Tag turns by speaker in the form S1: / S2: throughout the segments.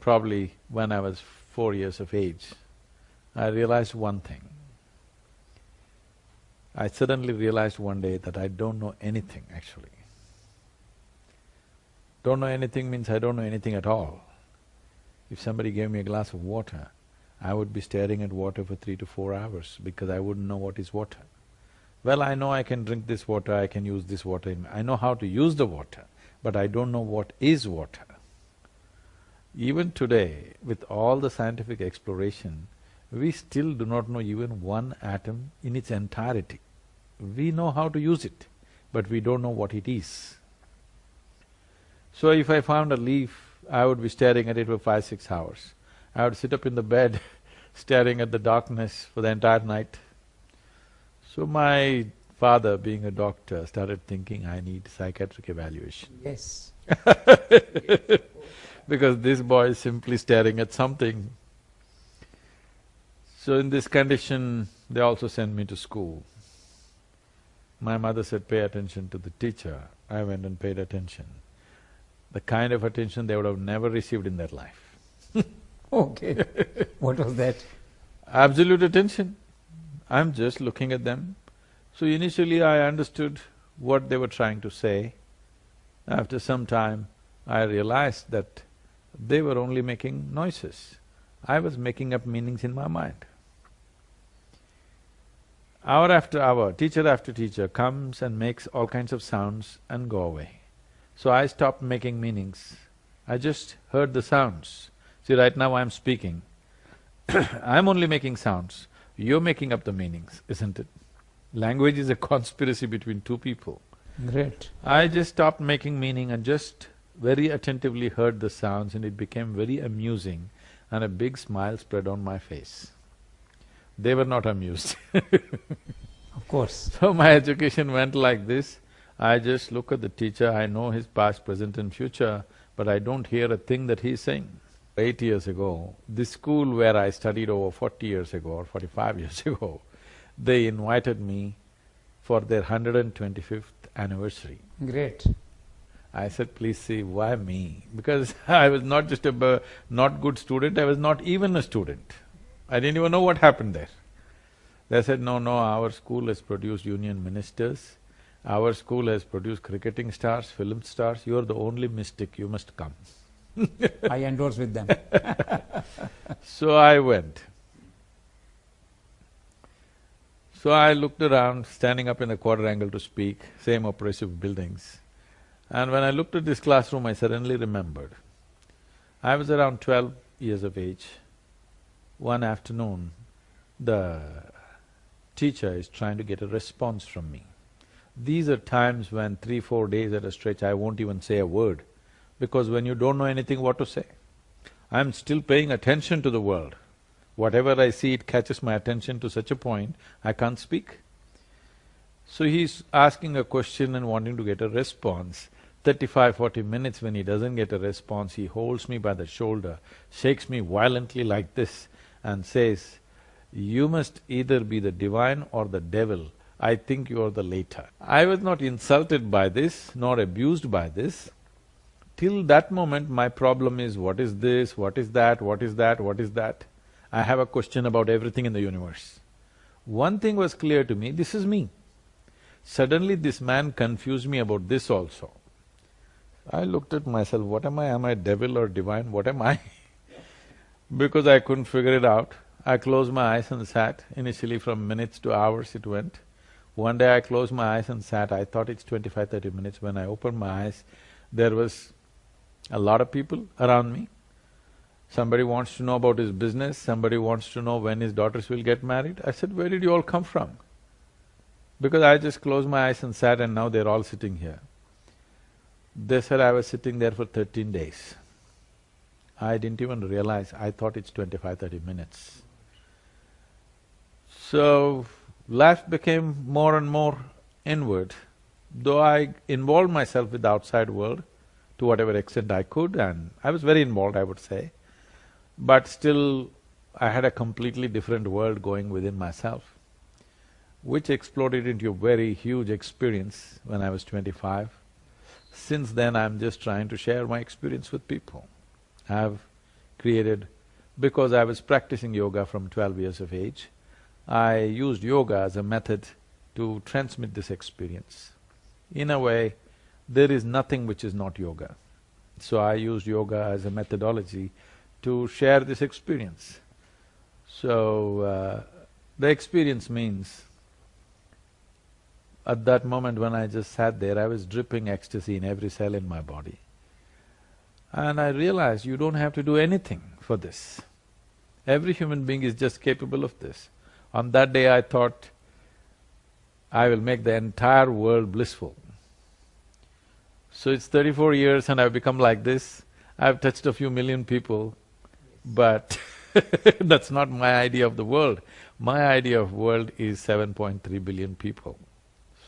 S1: probably when I was 4 years of age, I realized one thing. I suddenly realized one day that I don't know anything actually. Don't know anything means I don't know anything at all. If somebody gave me a glass of water, I would be staring at water for 3 to 4 hours because I wouldn't know what is water. Well, I know I can drink this water, I can use this water, I know how to use the water, but I don't know what is water. Even today, with all the scientific exploration, we still do not know even one atom in its entirety. We know how to use it, but we don't know what it is. So if I found a leaf, I would be staring at it for 5, 6 hours. I would sit up in the bed staring at the darkness for the entire night. So my father, being a doctor, started thinking I need psychiatric evaluation.
S2: Yes.
S1: Because this boy is simply staring at something. So in this condition, they also sent me to school. My mother said, pay attention to the teacher. I went and paid attention. The kind of attention they would have never received in their life.
S2: Okay. What was that?
S1: Absolute attention. I'm just looking at them. So initially I understood what they were trying to say. After some time, I realized that they were only making noises. I was making up meanings in my mind. Hour after hour, teacher after teacher comes and makes all kinds of sounds and go away. So I stopped making meanings. I just heard the sounds. See, right now I'm speaking. I'm only making sounds. You're making up the meanings, isn't it? Language is a conspiracy between two people.
S2: Great.
S1: I just stopped making meaning and just very attentively heard the sounds, and it became very amusing, and a big smile spread on my face. They were not amused.
S2: Of course.
S1: So my education went like this. I just look at the teacher, I know his past, present and future, but I don't hear a thing that he's saying. 8 years ago, this school where I studied over 40 years ago or 45 years ago, they invited me for their 125th anniversary.
S2: Great.
S1: I said, please see, why me? Because I was not just a not good student, I was not even a student. I didn't even know what happened there. They said, no, our school has produced union ministers, our school has produced cricketing stars, film stars, you're the only mystic, you must come.
S2: I endorse with them.
S1: So I went. So I looked around, standing up in the quadrangle to speak, same oppressive buildings. And when I looked at this classroom, I suddenly remembered. I was around 12 years of age. One afternoon, the teacher is trying to get a response from me. These are times when 3, 4 days at a stretch, I won't even say a word, because when you don't know anything, what to say? I'm still paying attention to the world. Whatever I see, it catches my attention to such a point, I can't speak. So he's asking a question and wanting to get a response. 35, 40 minutes when he doesn't get a response, he holds me by the shoulder, shakes me violently like this and says, you must either be the divine or the devil. I think you are the latter. I was not insulted by this, nor abused by this. Till that moment, my problem is, what is this, what is that, what is that, what is that? I have a question about everything in the universe. One thing was clear to me, this is me. Suddenly this man confused me about this also. I looked at myself, what am I? Am I devil or divine? What am I? Because I couldn't figure it out. I closed my eyes and sat. Initially from minutes to hours it went. One day I closed my eyes and sat. I thought it's 25, 30 minutes. When I opened my eyes, there was a lot of people around me. Somebody wants to know about his business, somebody wants to know when his daughters will get married. I said, where did you all come from? Because I just closed my eyes and sat, and now they're all sitting here. They said I was sitting there for 13 days. I didn't even realize, I thought it's 25, 30 minutes. So, life became more and more inward. Though I involved myself with the outside world to whatever extent I could, and I was very involved, I would say, but still I had a completely different world going within myself, which exploded into a very huge experience when I was 25. Since then, I'm just trying to share my experience with people. I've created because I was practicing yoga from 12 years of age. I used yoga as a method to transmit this experience. In a way, there is nothing which is not yoga. So I used yoga as a methodology to share this experience. So, the experience means, at that moment when I just sat there, I was dripping ecstasy in every cell in my body. And I realized you don't have to do anything for this. Every human being is just capable of this. On that day I thought, I will make the entire world blissful. So it's 34 years and I've become like this. I've touched a few million people, but that's not my idea of the world. My idea of world is 7.3 billion people.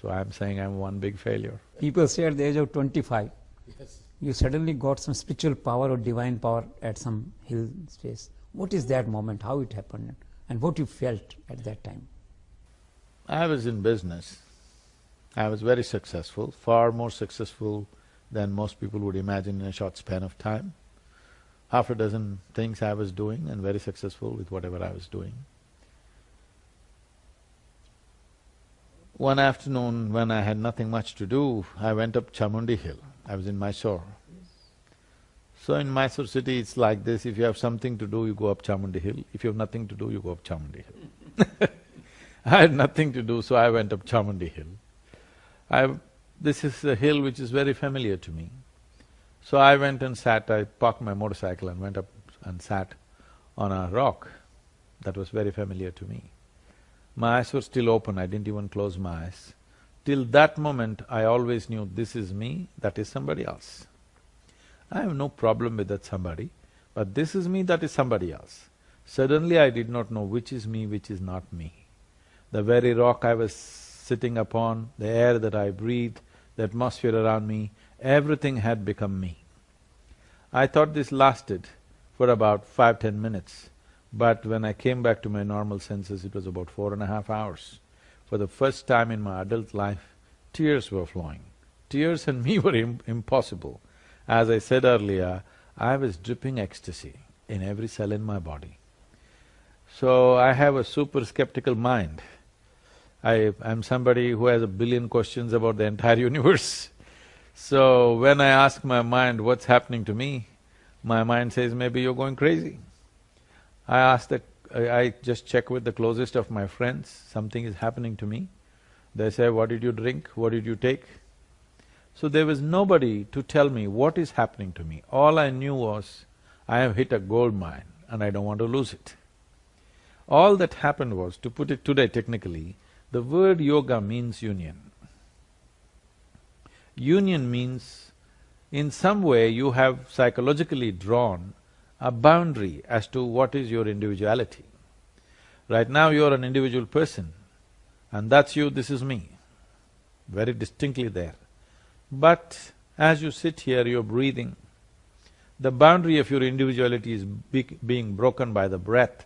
S1: So I'm saying I'm one big failure.
S2: People say at the age of 25, you suddenly got some spiritual power or divine power at some hill space. What is that moment, how it happened, and what you felt at that time?
S1: I was in business. I was very successful, far more successful than most people would imagine in a short span of time. Half a dozen things I was doing and very successful with whatever I was doing. One afternoon when I had nothing much to do, I went up Chamundi Hill. I was in Mysore. So in Mysore city it's like this, if you have something to do, you go up Chamundi Hill. If you have nothing to do, you go up Chamundi Hill. I had nothing to do, so I went up Chamundi Hill. This is a hill which is very familiar to me. So I went and sat, I parked my motorcycle and went up and sat on a rock that was very familiar to me. My eyes were still open, I didn't even close my eyes. Till that moment, I always knew this is me, that is somebody else. I have no problem with that somebody, but this is me, that is somebody else. Suddenly I did not know which is me, which is not me. The very rock I was sitting upon, the air that I breathed, the atmosphere around me, everything had become me. I thought this lasted for about 5–10 minutes, but when I came back to my normal senses, it was about 4.5 hours. For the first time in my adult life, tears were flowing. Tears and me were impossible. As I said earlier, I was dripping ecstasy in every cell in my body. So I have a super skeptical mind. I'm somebody who has a billion questions about the entire universe. So when I ask my mind what's happening to me, my mind says, maybe you're going crazy. I just check with the closest of my friends, something is happening to me. They say, what did you drink, what did you take? So there was nobody to tell me what is happening to me. All I knew was, I have hit a gold mine and I don't want to lose it. All that happened was, to put it today technically, the word yoga means union. Union means, in some way you have psychologically drawn a boundary as to what is your individuality. Right now you're an individual person, and that's you, this is me, very distinctly there. But as you sit here, you're breathing. The boundary of your individuality is being broken by the breath.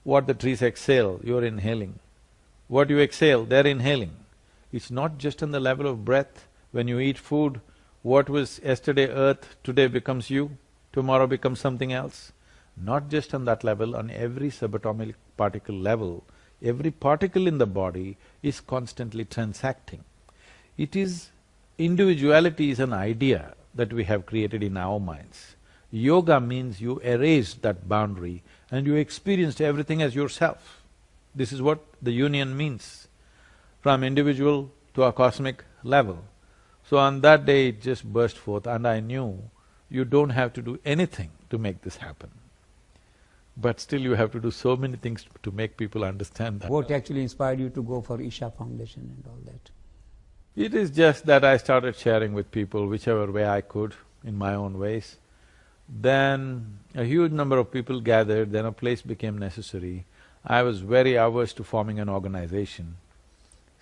S1: What the trees exhale, you're inhaling. What you exhale, they're inhaling. It's not just on the level of breath. When you eat food, what was yesterday earth, today becomes you, tomorrow becomes something else. Not just on that level, on every subatomic particle level, every particle in the body is constantly transacting. It is… individuality is an idea that we have created in our minds. Yoga means you erased that boundary and you experienced everything as yourself. This is what the union means, from individual to a cosmic level. So on that day it just burst forth and I knew you don't have to do anything to make this happen. But still you have to do so many things to make people understand that.
S2: What actually inspired you to go for Isha Foundation and all that?
S1: It is just that I started sharing with people whichever way I could, in my own ways. Then a huge number of people gathered, then a place became necessary. I was very averse to forming an organization.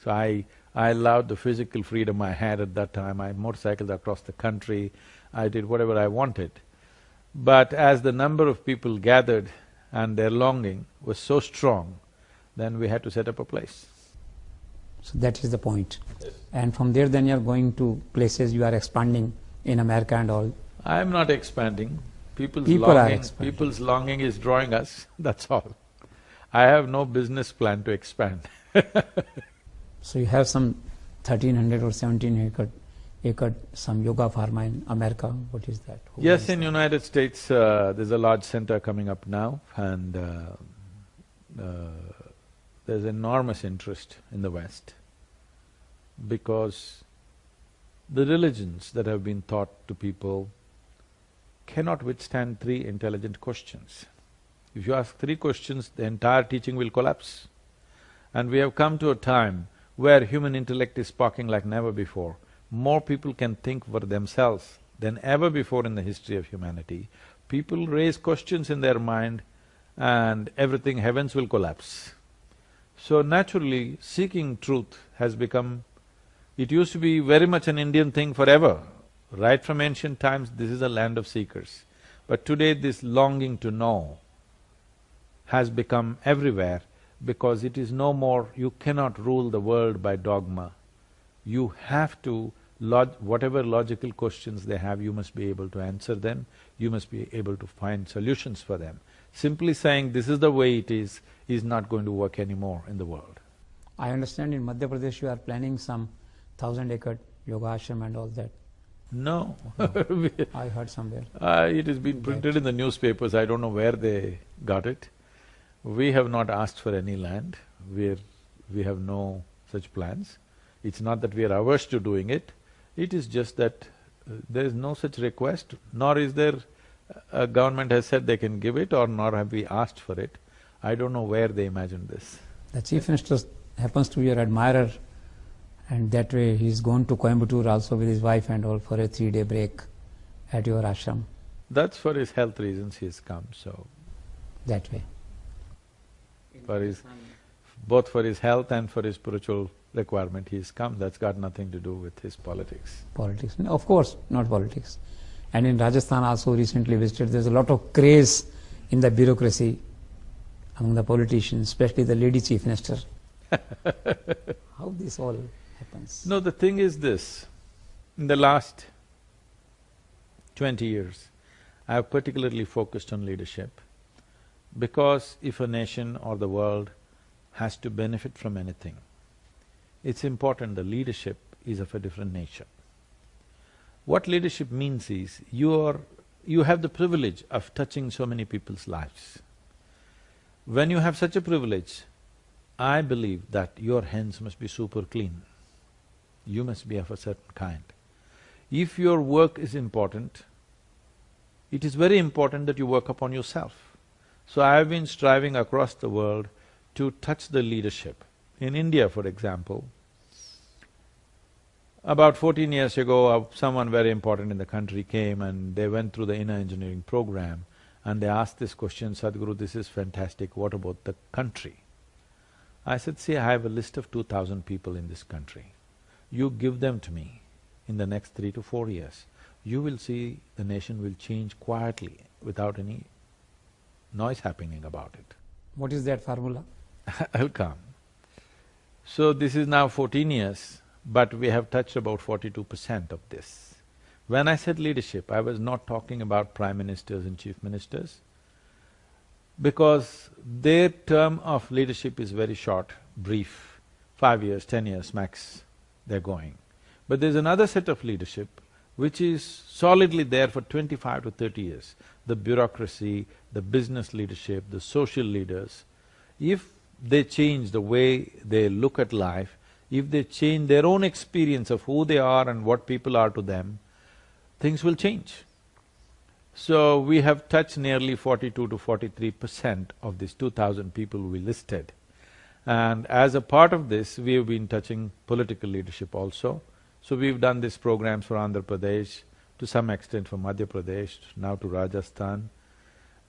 S1: So I allowed the physical freedom I had at that time. I motorcycled across the country, I did whatever I wanted. But as the number of people gathered and their longing was so strong, then we had to set up a place.
S2: So that is the point.
S1: Yes.
S2: And from there then you are going to places, you are expanding in America and all.
S1: I am not expanding. People's longing is drawing us, that's all. I have no business plan to expand.
S2: So you have some 1300 or 17 acre some yoga farm in America. What is that?
S1: Yes, in United States, there's a large center coming up now, and there's enormous interest in the West because the religions that have been taught to people cannot withstand three intelligent questions. If you ask three questions, the entire teaching will collapse. And we have come to a time where human intellect is sparking like never before. More people can think for themselves than ever before in the history of humanity. People raise questions in their mind and everything, heavens will collapse. So naturally, seeking truth has become… It used to be very much an Indian thing forever. Right from ancient times, this is a land of seekers. But today this longing to know has become everywhere because it is no more… you cannot rule the world by dogma. You have to… whatever logical questions they have, you must be able to answer them, you must be able to find solutions for them. Simply saying this is the way it is not going to work anymore in the world.
S2: I understand in Madhya Pradesh you are planning some 1000-acre yoga ashram and all that.
S1: No.
S2: I heard somewhere.
S1: It has been printed in the newspapers, I don't know where they got it. We have not asked for any land, we have no such plans. It's not that we are averse to doing it, it is just that there is no such request, nor is there… a government has said they can give it, or nor have we asked for it. I don't know where they imagined this.
S2: The Chief Minister happens to be your admirer, and that way he's gone to Coimbatore also with his wife and all for a 3-day break at your ashram.
S1: That's for his health reasons he's come, so…
S2: That way.
S1: Both for his health and for his spiritual requirement he's come, that's got nothing to do with his politics.
S2: Politics, no, of course, not politics. And in Rajasthan also recently visited, there's a lot of craze in the bureaucracy among the politicians, especially the lady Chief Minister. How this all happens?
S1: No, the thing is this, in the last 20 years, I have particularly focused on leadership because if a nation or the world has to benefit from anything, it's important the leadership is of a different nature. What leadership means is, you have the privilege of touching so many people's lives. When you have such a privilege, I believe that your hands must be super clean. You must be of a certain kind. If your work is important, it is very important that you work upon yourself. So I have been striving across the world to touch the leadership. In India, for example, about 14 years ago, someone very important in the country came and they went through the inner engineering program and they asked this question, Sadhguru, this is fantastic, what about the country? I said, see, I have a list of 2000 people in this country. You give them to me in the next 3 to 4 years. You will see the nation will change quietly without any noise happening about it.
S2: What is that formula?
S1: I'll come. So this is now 14 years, but we have touched about 42% of this. When I said leadership, I was not talking about prime ministers and chief ministers, because their term of leadership is very short, brief, 5 years, 10 years max, they're going. But there's another set of leadership which is solidly there for 25 to 30 years. The bureaucracy, the business leadership, the social leaders, if they change the way they look at life, if they change their own experience of who they are and what people are to them, things will change. So we have touched nearly 42 to 43% of these 2000 people we listed. And as a part of this, we have been touching political leadership also. So we've done these programs for Andhra Pradesh, to some extent for Madhya Pradesh, now to Rajasthan.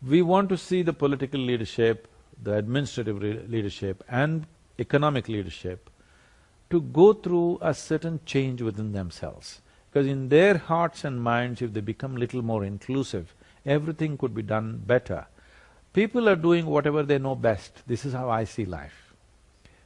S1: We want to see the political leadership, the administrative leadership and economic leadership to go through a certain change within themselves. Because in their hearts and minds, if they become little more inclusive, everything could be done better. People are doing whatever they know best, this is how I see life.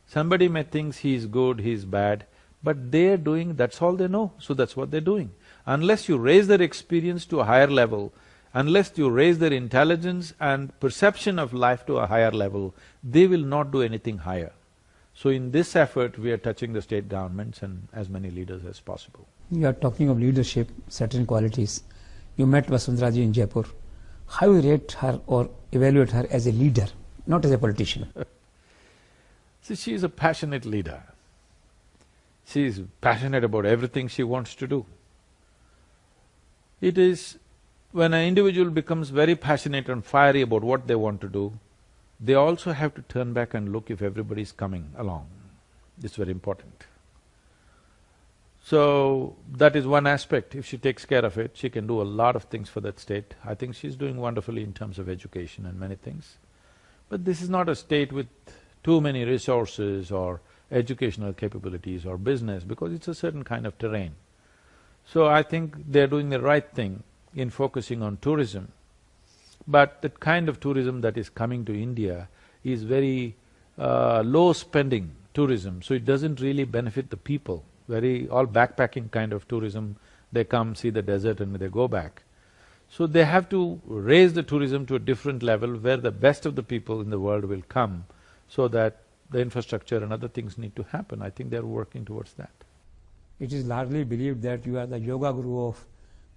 S1: Somebody may think he's good, he's bad, but they're doing… that's all they know, so that's what they're doing. Unless you raise their experience to a higher level Unless you raise their intelligence and perception of life to a higher level, they will not do anything higher. So in this effort, we are touching the state governments and as many leaders as possible.
S2: You are talking of leadership, certain qualities. You met Vasundhara ji in Jaipur. How you rate her or evaluate her as a leader, not as a politician?
S1: See, she is a passionate leader. She is passionate about everything she wants to do. It is when an individual becomes very passionate and fiery about what they want to do, they also have to turn back and look if everybody is coming along. It's very important. So, that is one aspect. If she takes care of it, she can do a lot of things for that state. I think she's doing wonderfully in terms of education and many things. But this is not a state with too many resources or educational capabilities or business, because it's a certain kind of terrain. So I think they're doing the right thing in focusing on tourism. But the kind of tourism that is coming to India is very low-spending tourism, so it doesn't really benefit the people. All backpacking kind of tourism, they come, see the desert and they go back. So they have to raise the tourism to a different level where the best of the people in the world will come, so that the infrastructure and other things need to happen. I think they're working towards that.
S2: It is largely believed that you are the yoga guru of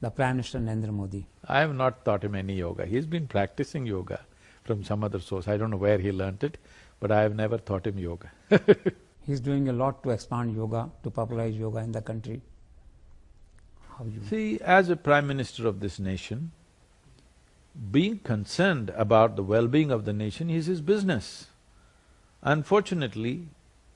S2: the Prime Minister Narendra Modi.
S1: I have not taught him any yoga. He's been practicing yoga from some other source. I don't know where he learnt it, but I have never taught him yoga.
S2: He's doing a lot to expand yoga, to popularize yoga in the country. How you…
S1: See, as a Prime Minister of this nation, being concerned about the well-being of the nation is his business. Unfortunately,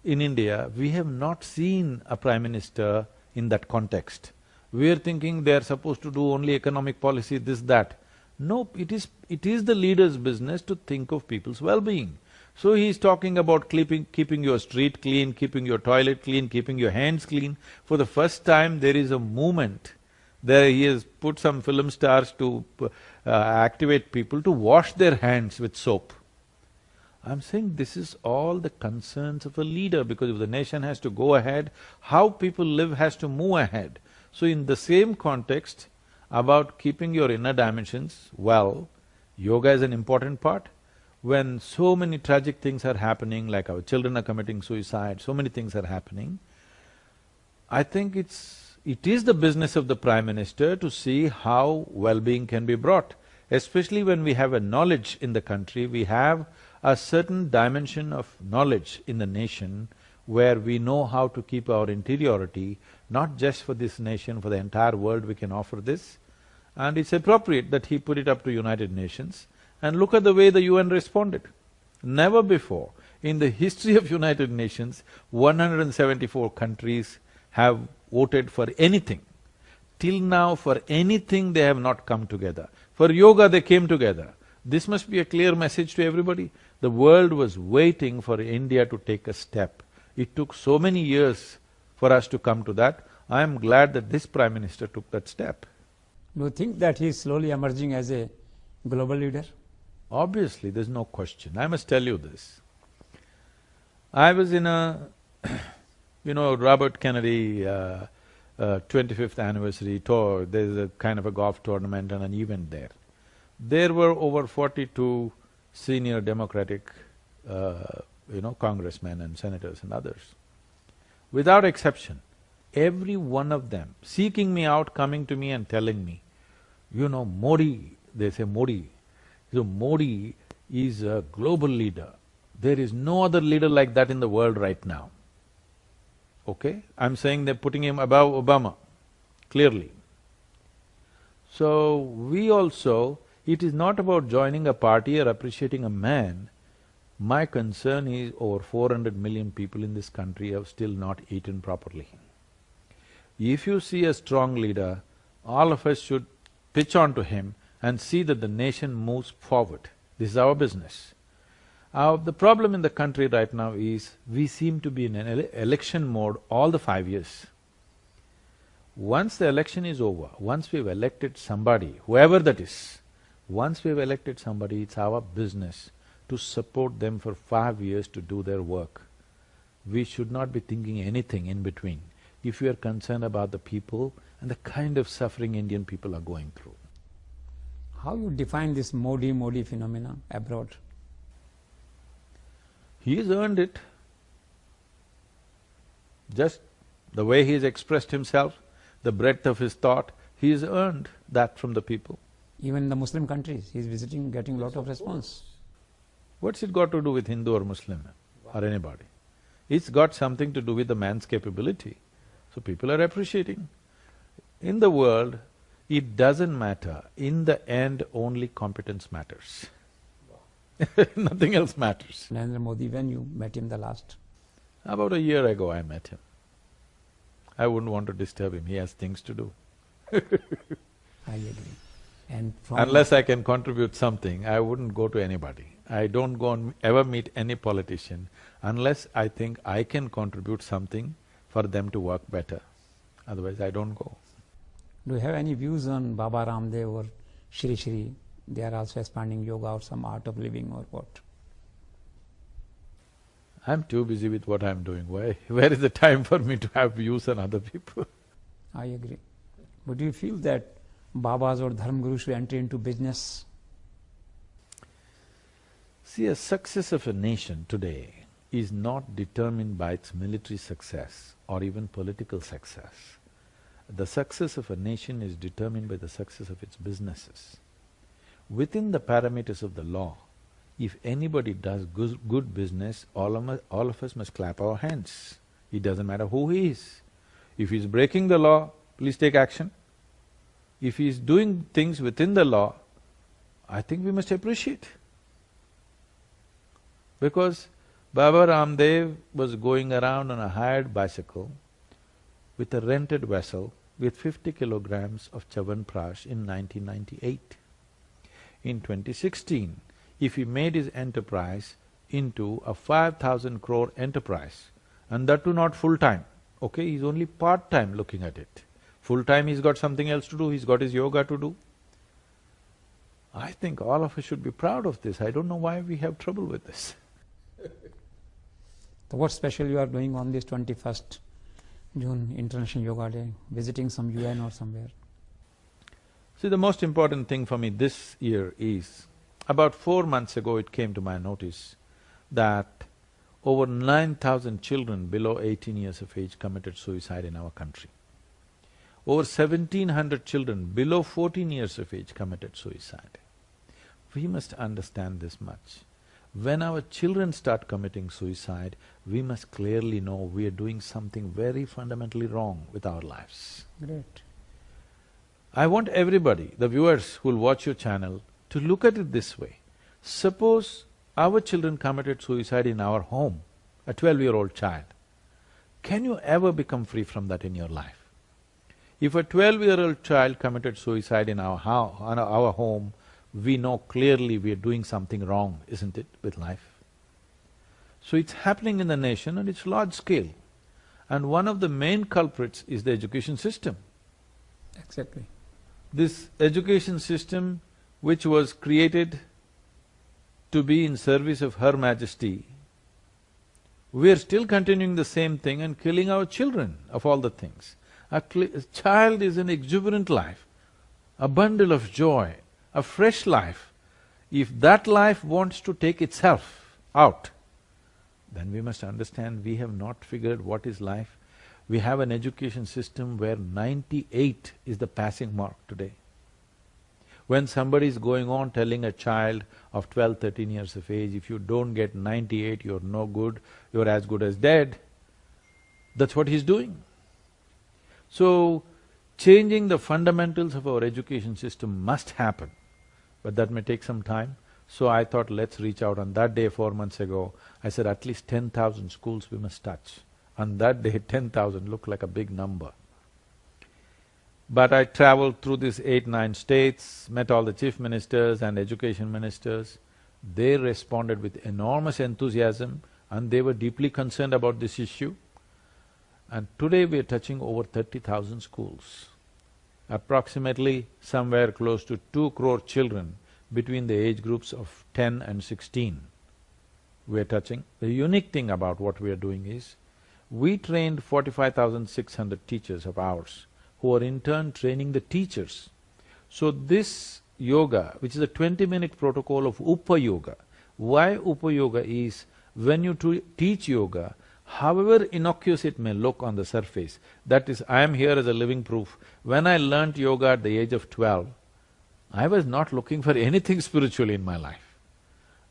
S1: in India, we have not seen a Prime Minister in that context. We are thinking they are supposed to do only economic policy, this, that. No, it is the leader's business to think of people's well-being. So he is talking about keeping your street clean, keeping your toilet clean, keeping your hands clean. For the first time, there is a movement. There he has put some film stars to activate people to wash their hands with soap. I'm saying this is all the concerns of a leader, because if the nation has to go ahead, how people live has to move ahead. So in the same context, about keeping your inner dimensions well, yoga is an important part. When so many tragic things are happening, like our children are committing suicide, so many things are happening, I think it is the business of the Prime Minister to see how well-being can be brought. Especially when we have a knowledge in the country, we have a certain dimension of knowledge in the nation where we know how to keep our interiority, not just for this nation, for the entire world we can offer this. And it's appropriate that he put it up to United Nations. And look at the way the UN responded. Never before in the history of United Nations, 174 countries have voted for anything. Till now, for anything they have not come together. For yoga they came together. This must be a clear message to everybody. The world was waiting for India to take a step. It took so many years for us to come to that. I am glad that this Prime Minister took that step.
S2: Do you think that he is slowly emerging as a global leader?
S1: Obviously, there's no question. I must tell you this. I was in a Robert Kennedy 25th anniversary tour, there's a kind of a golf tournament and an event there. There were over 42 senior Democratic, congressmen and senators and others. Without exception, every one of them seeking me out, coming to me and telling me, Modi, they say Modi. So Modi is a global leader. There is no other leader like that in the world right now. Okay? I'm saying they're putting him above Obama, clearly. So we also, it is not about joining a party or appreciating a man. My concern is over 400 million people in this country have still not eaten properly. If you see a strong leader, all of us should pitch on to him and see that the nation moves forward. This is our business. The problem in the country right now is, we seem to be in an election mode all the 5 years. Once the election is over, once we've elected somebody, whoever that is, once we've elected somebody, it's our business to support them for 5 years to do their work. We should not be thinking anything in between, if we are concerned about the people and the kind of suffering Indian people are going through.
S2: How you define this Modi phenomena abroad?
S1: He has earned it. Just the way he has expressed himself, the breadth of his thought, he has earned that from the people.
S2: Even in the Muslim countries, he is visiting, getting a lot of response.
S1: What's it got to do with Hindu or Muslim or anybody? It's got something to do with the man's capability. So people are appreciating. In the world, it doesn't matter. In the end, only competence matters. Nothing else matters.
S2: Narendra Modi, when you met him the last?
S1: About a year ago I met him. I wouldn't want to disturb him, he has things to do.
S2: I agree. And from…
S1: Unless I can contribute something, I wouldn't go to anybody. I don't go and ever meet any politician unless I think I can contribute something for them to work better. Otherwise I don't go.
S2: Do you have any views on Baba Ramdev or Shri Shri? They are also expanding yoga or some art of living or what?
S1: I'm too busy with what I'm doing. Where is the time for me to have views on other people?
S2: I agree. But do you feel that Babas or Dharma Gurus should enter into business?
S1: See, a success of a nation today is not determined by its military success or even political success. The success of a nation is determined by the success of its businesses. Within the parameters of the law, if anybody does good business, all of us must clap our hands. It doesn't matter who he is. If he's breaking the law, please take action. If he's doing things within the law, I think we must appreciate. Because Baba Ramdev was going around on a hired bicycle with a rented vessel with 50 kilograms of Chavanprash in 1998. In 2016, if he made his enterprise into a 5,000 crore enterprise, and that too not full-time, okay, he's only part-time looking at it. Full-time he's got something else to do, he's got his yoga to do. I think all of us should be proud of this. I don't know why we have trouble with this.
S2: So what special you are doing on this 21st June International Yoga Day? Visiting some UN or somewhere?
S1: See, the most important thing for me this year is, about 4 months ago it came to my notice that over 9,000 children below 18 years of age committed suicide in our country. Over 1,700 children below 14 years of age committed suicide. We must understand this much. When our children start committing suicide, we must clearly know we are doing something very fundamentally wrong with our lives.
S2: Great.
S1: I want everybody, the viewers who'll watch your channel, to look at it this way. Suppose our children committed suicide in our home, a 12-year-old child. Can you ever become free from that in your life? If a 12-year-old child committed suicide in our home, we know clearly we are doing something wrong, isn't it, with life? So it's happening in the nation and it's large scale. And one of the main culprits is the education system.
S2: Exactly.
S1: This education system, which was created to be in service of Her Majesty, we are still continuing the same thing and killing our children of all the things. A child is an exuberant life, a bundle of joy, a fresh life. If that life wants to take itself out, then we must understand we have not figured what is life. We have an education system where 98 is the passing mark today. When somebody is going on telling a child of 12, 13 years of age, if you don't get 98, you're no good, you're as good as dead, that's what he's doing. So, changing the fundamentals of our education system must happen, but that may take some time. So I thought, let's reach out. On that day 4 months ago, I said at least 10,000 schools we must touch. On that day, 10,000 looked like a big number. But I traveled through these 8, 9 states, met all the chief ministers and education ministers. They responded with enormous enthusiasm and they were deeply concerned about this issue. And today we are touching over 30,000 schools. Approximately somewhere close to 2 crore children between the age groups of 10 and 16 we are touching. The unique thing about what we are doing is, we trained 45,600 teachers of ours who are in turn training the teachers. So this yoga, which is a 20-minute protocol of Upa Yoga. Why Upa Yoga is, when you teach yoga, however innocuous it may look on the surface, that is, I am here as a living proof. When I learnt yoga at the age of 12, I was not looking for anything spiritual in my life.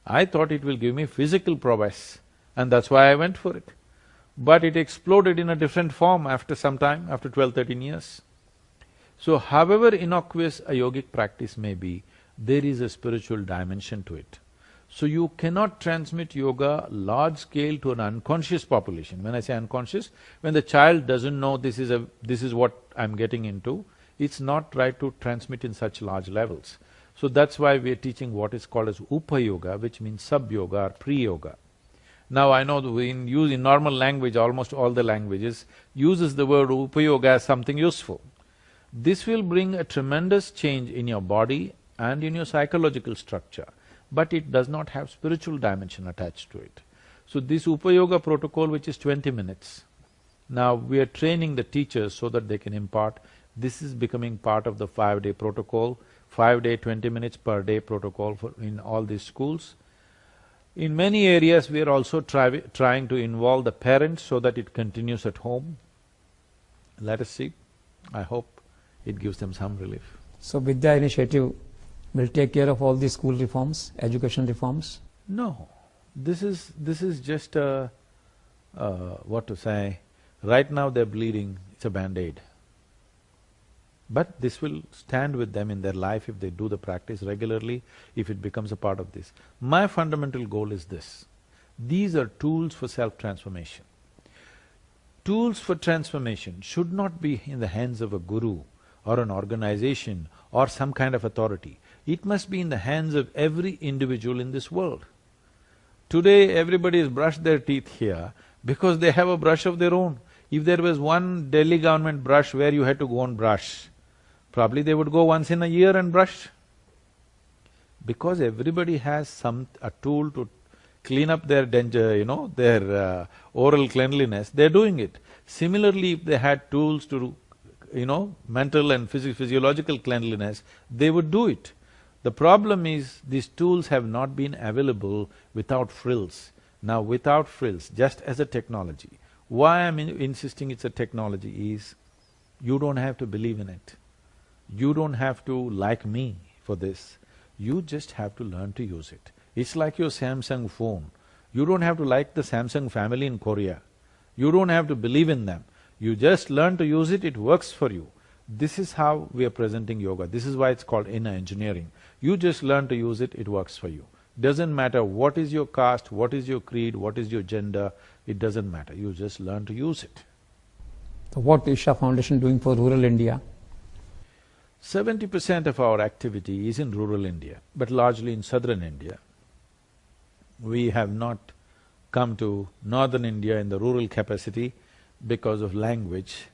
S1: I thought it will give me physical prowess, and that's why I went for it. But it exploded in a different form after some time, after 12–13 years. So however innocuous a yogic practice may be, there is a spiritual dimension to it. So you cannot transmit yoga large scale to an unconscious population. When I say unconscious, when the child doesn't know this is what I'm getting into, it's not right to transmit in such large levels. So that's why we are teaching what is called as Upa Yoga, which means sub-yoga or pre-yoga. Now I know in normal language, almost all the languages uses the word Upa Yoga as something useful. This will bring a tremendous change in your body and in your psychological structure, but it does not have spiritual dimension attached to it. So this Upa Yoga protocol, which is 20 minutes, now we are training the teachers so that they can impart. This is becoming part of the 5-day protocol, 5-day 20 minutes per day protocol in all these schools. In many areas, we are also trying to involve the parents so that it continues at home. Let us see. I hope it gives them some relief.
S2: So Vidya initiative will take care of all the school reforms, education reforms?
S1: No, this is just what to say, right now they're bleeding, it's a band-aid. But this will stand with them in their life if they do the practice regularly, if it becomes a part of this. My fundamental goal is this: these are tools for self-transformation. Tools for transformation should not be in the hands of a guru or an organization or some kind of authority. It must be in the hands of every individual in this world. Today, everybody has brushed their teeth here because they have a brush of their own. If there was one Delhi government brush where you had to go and brush, probably they would go once in a year and brush. Because everybody has a tool to clean up their their oral cleanliness, they're doing it. Similarly, if they had tools to mental and physiological cleanliness, they would do it. The problem is, these tools have not been available without frills. Now without frills, just as a technology, why I'm insisting it's a technology is, you don't have to believe in it. You don't have to like me for this. You just have to learn to use it. It's like your Samsung phone. You don't have to like the Samsung family in Korea. You don't have to believe in them. You just learn to use it, it works for you. This is how we are presenting yoga. This is why it's called inner engineering. You just learn to use it, it works for you. Doesn't matter what is your caste, what is your creed, what is your gender, it doesn't matter. You just learn to use it.
S2: So what is Isha Foundation doing for rural India?
S1: 70% of our activity is in rural India, but largely in southern India. We have not come to northern India in the rural capacity because of language.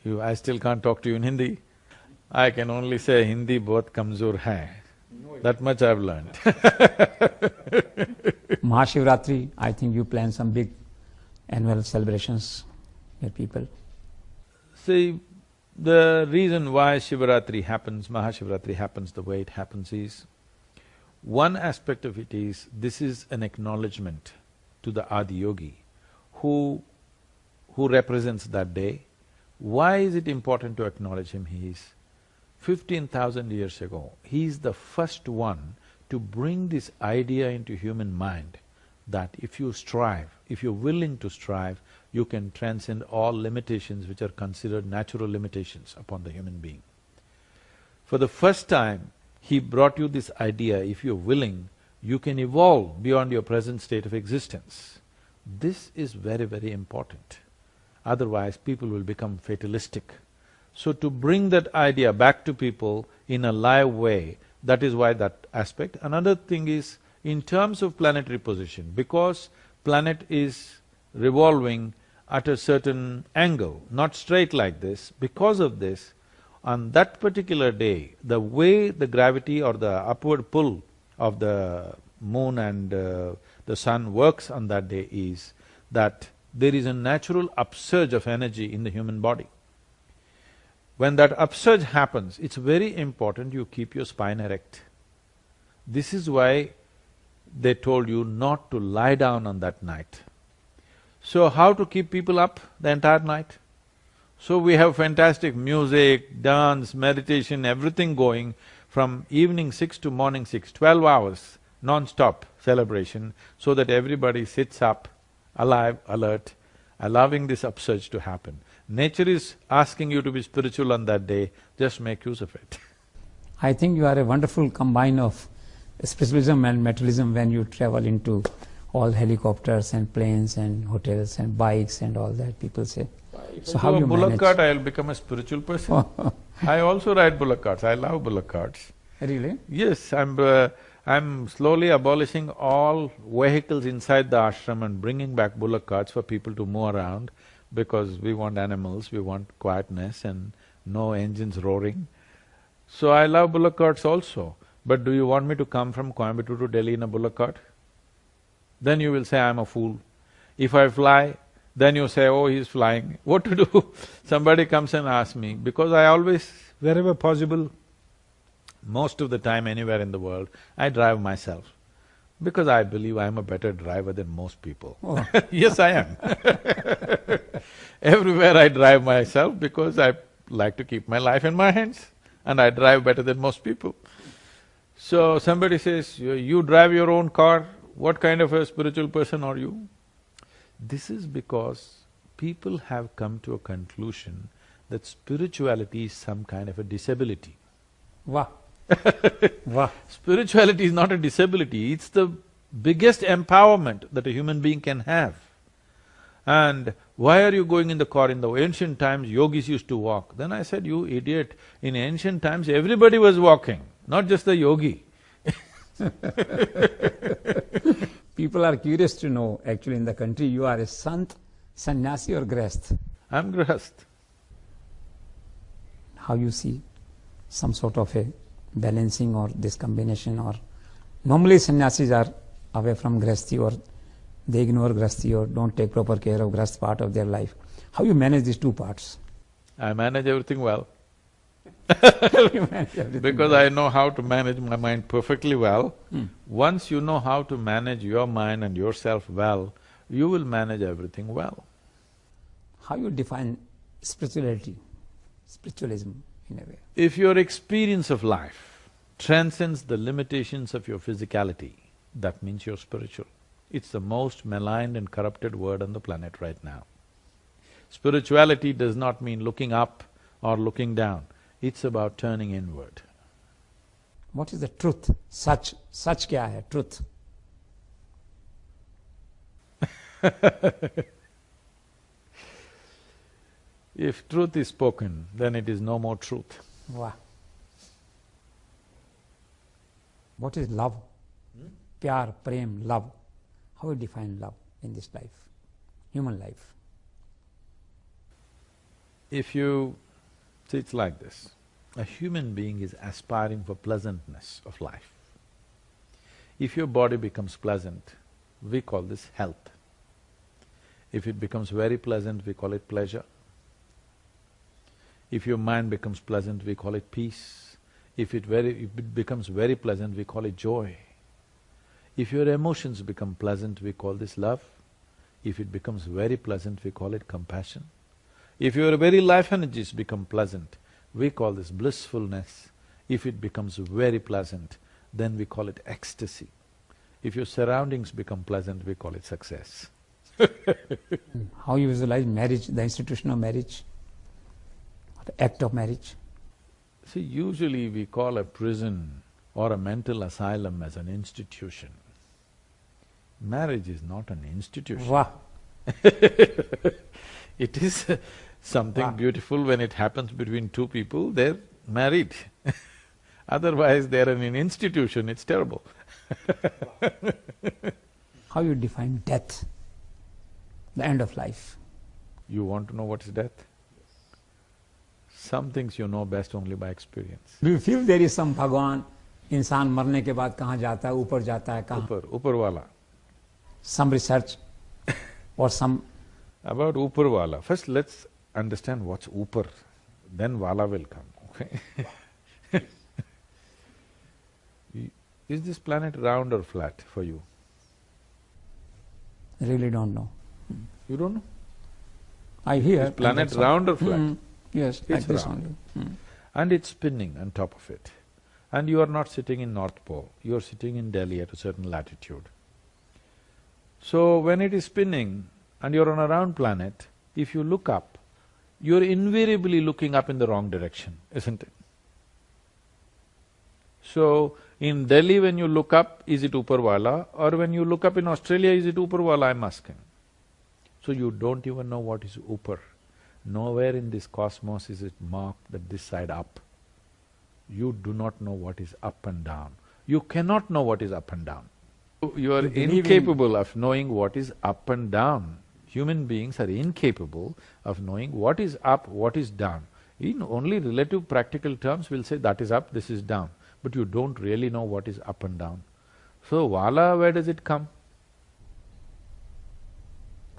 S1: I still can't talk to you in Hindi. I can only say Hindi bahut kamzor hai. That much I've learned.
S2: Mahashivratri, I think you plan some big annual celebrations with people.
S1: See, the reason why Shivaratri happens, Mahashivratri happens the way it happens is, one aspect of it is, this is an acknowledgement to the Adiyogi who represents that day. Why is it important to acknowledge him? He is 15,000 years ago, he is the first one to bring this idea into human mind that if you strive, if you're willing to strive, you can transcend all limitations which are considered natural limitations upon the human being. For the first time, he brought you this idea, if you're willing, you can evolve beyond your present state of existence. This is very, very important. Otherwise, people will become fatalistic. So to bring that idea back to people in a live way, that is why that aspect. Another thing is, in terms of planetary position, because planet is revolving at a certain angle, not straight like this, because of this, on that particular day, the way the gravity or the upward pull of the moon and the sun works on that day is that there is a natural upsurge of energy in the human body. When that upsurge happens, it's very important you keep your spine erect. This is why they told you not to lie down on that night. So how to keep people up the entire night? So we have fantastic music, dance, meditation, everything going from evening 6 to morning 6, 12 hours, non-stop celebration, so that everybody sits up, alive, alert, allowing this upsurge to happen. Nature is asking you to be spiritual on that day, just make use of it.
S2: I think you are a wonderful combine of spiritualism and materialism when you travel into all helicopters and planes and hotels and bikes and all that, people say. So how you
S1: bullock
S2: manage?
S1: cart, I'll become a spiritual person. I also ride bullock carts, I love bullock carts.
S2: Really?
S1: Yes, I'm slowly abolishing all vehicles inside the ashram and bringing back bullock carts for people to move around, because we want animals, we want quietness and no engines roaring. So I love bullock carts also. But do you want me to come from Coimbatore to Delhi in a bullock cart? Then you will say I'm a fool. If I fly, then you say, oh, he's flying. What to do? Somebody comes and asks me, because I always, wherever possible, most of the time anywhere in the world, I drive myself. Because I believe I'm a better driver than most people.
S2: Oh.
S1: Yes, I am. Everywhere I drive myself because I like to keep my life in my hands and I drive better than most people. So somebody says, you drive your own car, what kind of a spiritual person are you? This is because people have come to a conclusion that spirituality is some kind of a disability.
S2: Wow. Wow.
S1: Spirituality is not a disability, it's the biggest empowerment that a human being can have. And why are you going in the car? In the ancient times, yogis used to walk. Then I said, you idiot, in ancient times everybody was walking, not just the yogi.
S2: People are curious to know, actually in the country, you are a sant, sannyasi or grahast?
S1: I'm grahast.
S2: How you see some sort of a balancing or this combination, or normally sannyasis are away from grahasti or they ignore grahasti or don't take proper care of grahast part of their life. How you manage these two parts?
S1: I manage everything well.
S2: You manage everything
S1: Because
S2: well.
S1: I know how to manage my mind perfectly well. Once you know how to manage your mind and yourself well, you will manage everything well.
S2: How you define spirituality, spiritualism in a way?
S1: If your experience of life transcends the limitations of your physicality, that means you're spiritual. It's the most maligned and corrupted word on the planet right now. Spirituality does not mean looking up or looking down, it's about turning inward.
S2: What is the truth? Such kya hai, truth?
S1: If truth is spoken, then it is no more truth.
S2: Wow. What is love? Pyar, prem, love. How you define love in this life, human life?
S1: If you… see, it's like this, a human being is aspiring for pleasantness of life. If your body becomes pleasant, we call this health. If it becomes very pleasant, we call it pleasure. If your mind becomes pleasant, we call it peace. If it becomes very pleasant, we call it joy. If your emotions become pleasant, we call this love. If it becomes very pleasant, we call it compassion. If your very life energies become pleasant, we call this blissfulness. If it becomes very pleasant, then we call it ecstasy. If your surroundings become pleasant, we call it success.
S2: How you visualize marriage, the institution of marriage, the act of marriage?
S1: See, usually we call a prison or a mental asylum as an institution. Marriage is not an institution.
S2: Wow.
S1: It is something
S2: Wow.
S1: beautiful when it happens between two people, they're married. Otherwise, they're in an institution, it's terrible.
S2: How you define death, the end of life?
S1: You want to know what is death? Some things you know best only by experience.
S2: Do you feel there is some Bhagwan, इंसान मरने के बाद कहाँ जाता है, ऊपर जाता है, कहाँ?
S1: ऊपर वाला.
S2: Some research or some…
S1: About Upar wala, first let's understand what's Upar. then Vala will come, okay? Is this planet round or flat for you?
S2: Really don't know.
S1: You don't know?
S2: I hear.
S1: Is planet
S2: that's all.
S1: round or flat?
S2: Yes, like
S1: It's
S2: this
S1: round.
S2: only.
S1: And it's spinning on top of it. And you are not sitting in North Pole, you are sitting in Delhi at a certain latitude. So when it is spinning and you're on a round planet, if you look up, you're invariably looking up in the wrong direction, isn't it? So, in Delhi when you look up, is it Uparwala? Or when you look up in Australia, is it Uparwala, I'm asking. So you don't even know what is Upar. Nowhere in this cosmos is it marked that this side up. You do not know what is up and down. You cannot know what is up and down. You are incapable of knowing what is up and down. Human beings are incapable of knowing what is up, what is down. In only relative practical terms, we'll say that is up, this is down. But you don't really know what is up and down. So, Vala, where does it come?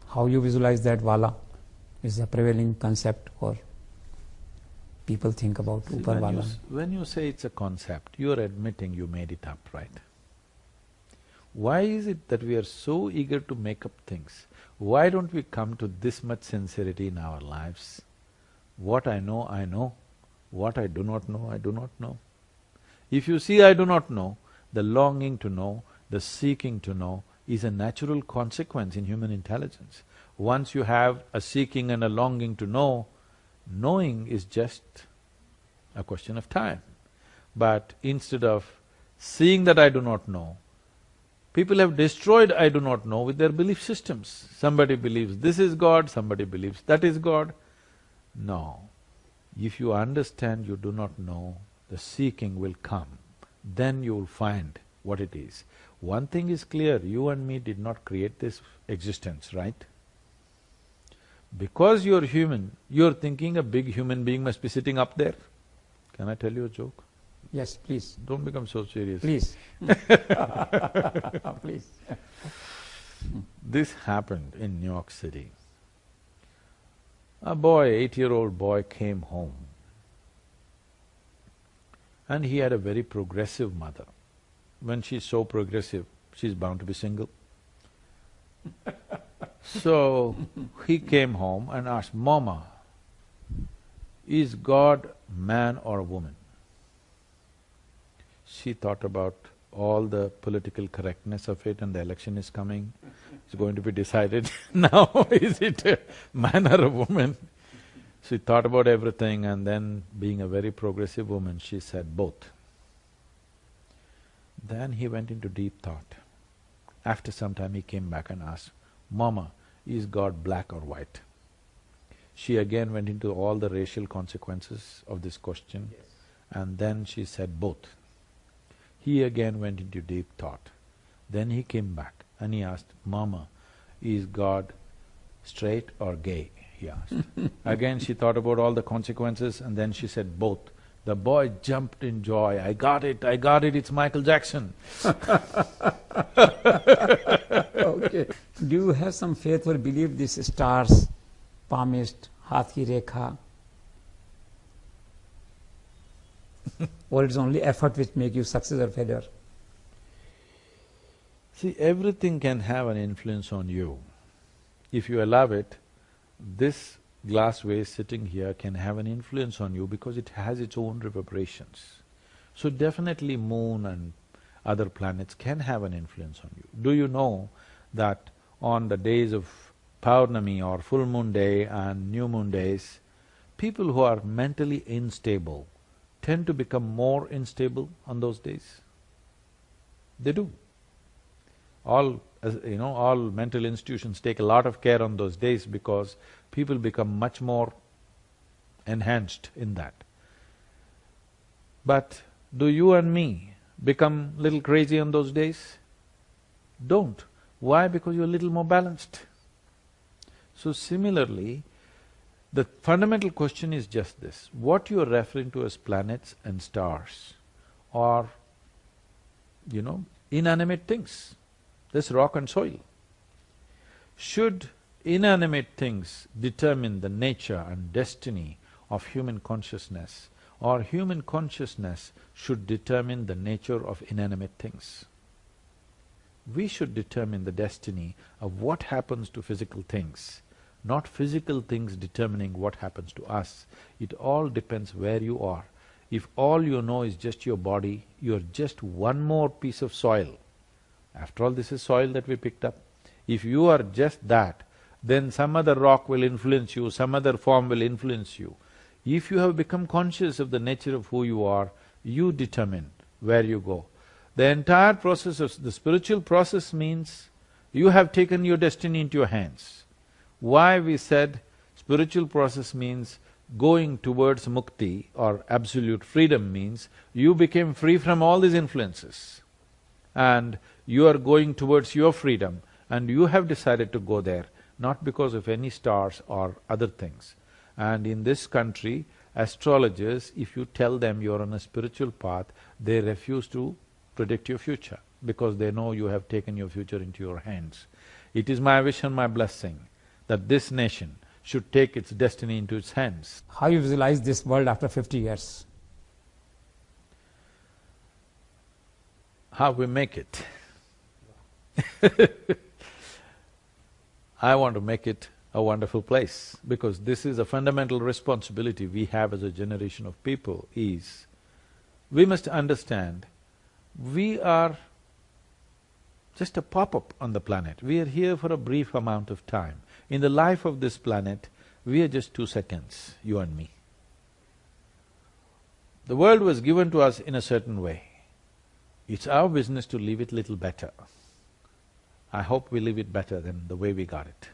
S2: How you visualize that Vala is the prevailing concept, or people think about
S1: See,
S2: Upar Vala.
S1: when you say it's a concept, you are admitting you made it up, right? Why is it that we are so eager to make up things? Why don't we come to this much sincerity in our lives? What I know, I know. What I do not know, I do not know. If you see I do not know, the longing to know, the seeking to know is a natural consequence in human intelligence. Once you have a seeking and a longing to know, knowing is just a question of time. But instead of seeing that I do not know, people have destroyed I do not know with their belief systems. Somebody believes this is God, somebody believes that is God. No. If you understand you do not know, the seeking will come. Then you will find what it is. One thing is clear, you and me did not create this existence, right? Because you're human, you're thinking a big human being must be sitting up there. Can I tell you a joke?
S2: Yes, please.
S1: Don't become so serious.
S2: Please. Please.
S1: This happened in New York City. A boy, 8-year-old boy came home and he had a very progressive mother. When she's so progressive, she's bound to be single. So, he came home and asked, Mama, is God man or a woman? She thought about all the political correctness of it, and the election is coming, it's going to be decided now, is it a man or a woman? She thought about everything, and then being a very progressive woman, she said both. Then he went into deep thought. After some time he came back and asked, Mama, is God black or white? She again went into all the racial consequences of this question, and then she said both. He again went into deep thought. Then he came back and he asked, Mama, is God straight or gay? He asked. Again she thought about all the consequences and then she said both. The boy jumped in joy, I got it, it's Michael Jackson.
S2: Okay. Do you have some faith or believe these stars, palmist, haath ki rekha, or it's only effort which make you success or failure?
S1: See, everything can have an influence on you. If you allow it, this glass vase sitting here can have an influence on you because it has its own reverberations. So definitely moon and other planets can have an influence on you. Do you know that on the days of Paurnami or full moon day and new moon days, people who are mentally unstable tend to become more unstable on those days? They do. All mental institutions take a lot of care on those days because people become much more enhanced in that. But do you and me become little crazy on those days? Don't. Why? Because you're a little more balanced. So similarly, the fundamental question is just this: what you're referring to as planets and stars are, inanimate things. This rock and soil. Should inanimate things determine the nature and destiny of human consciousness, or human consciousness should determine the nature of inanimate things. We should determine the destiny of what happens to physical things, not physical things determining what happens to us. It all depends where you are. If all you know is just your body, you're just one more piece of soil. After all, this is soil that we picked up. If you are just that, then some other rock will influence you, some other form will influence you. If you have become conscious of the nature of who you are, you determine where you go. The entire process of the spiritual process means you have taken your destiny into your hands. Why we said spiritual process means going towards mukti or absolute freedom means you became free from all these influences and you are going towards your freedom and you have decided to go there, not because of any stars or other things. And in this country, astrologers, if you tell them you're on a spiritual path, they refuse to predict your future because they know you have taken your future into your hands. It is my wish and my blessing that this nation should take its destiny into its hands.
S2: How you visualize this world after 50 years?
S1: How we make it. I want to make it a wonderful place because this is a fundamental responsibility we have as a generation of people is, we must understand we are just a pop-up on the planet. We are here for a brief amount of time. In the life of this planet, we are just 2 seconds, you and me. The world was given to us in a certain way. It's our business to leave it little better. I hope we leave it better than the way we got it.